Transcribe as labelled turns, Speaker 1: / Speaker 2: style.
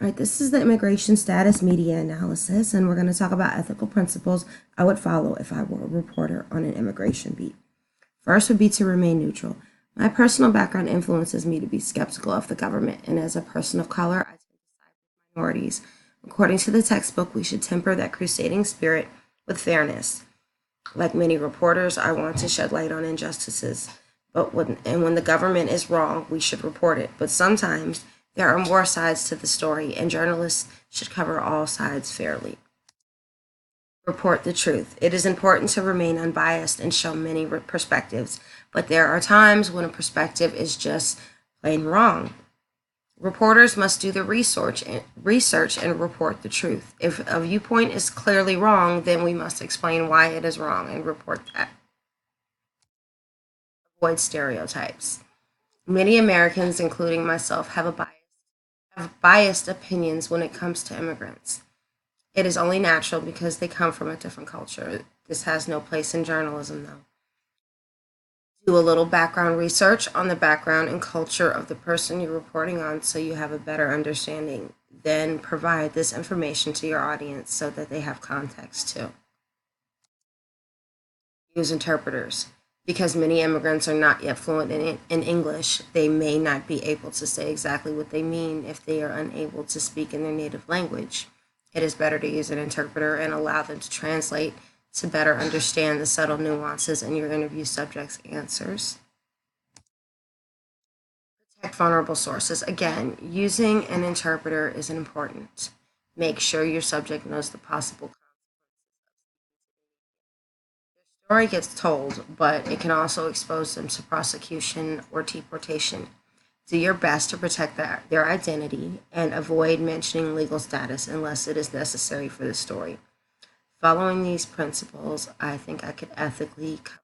Speaker 1: All right, this is the immigration status media analysis, and we're going to talk about ethical principles I would follow if I were a reporter on an immigration beat. First would be to remain neutral. My personal background influences me to be skeptical of the government, and as a person of color, I tend to side with minorities. According to the textbook, we should temper that crusading spirit with fairness. Like many reporters, I want to shed light on injustices, but when the government is wrong, we should report it. But sometimes there are more sides to the story, and journalists should cover all sides fairly. Report the truth. It is important to remain unbiased and show many perspectives, but there are times when a perspective is just plain wrong. Reporters must do the research and report the truth. If a viewpoint is clearly wrong, then we must explain why it is wrong and report that. Avoid stereotypes. Many Americans, including myself, have biased opinions when it comes to immigrants. It is only natural because they come from a different culture. This has no place in journalism, though. Do a little background research on the background and culture of the person you're reporting on so you have a better understanding. Then provide this information to your audience so that they have context too. Use interpreters. Because many immigrants are not yet fluent in English, they may not be able to say exactly what they mean if they are unable to speak in their native language. It is better to use an interpreter and allow them to translate to better understand the subtle nuances in your interview subject's answers. Protect vulnerable sources. Again, using an interpreter is important. Make sure your subject knows the possible story gets told, but it can also expose them to prosecution or deportation. Do your best to protect their identity and avoid mentioning legal status unless it is necessary for the story. Following these principles, I think I could ethically cover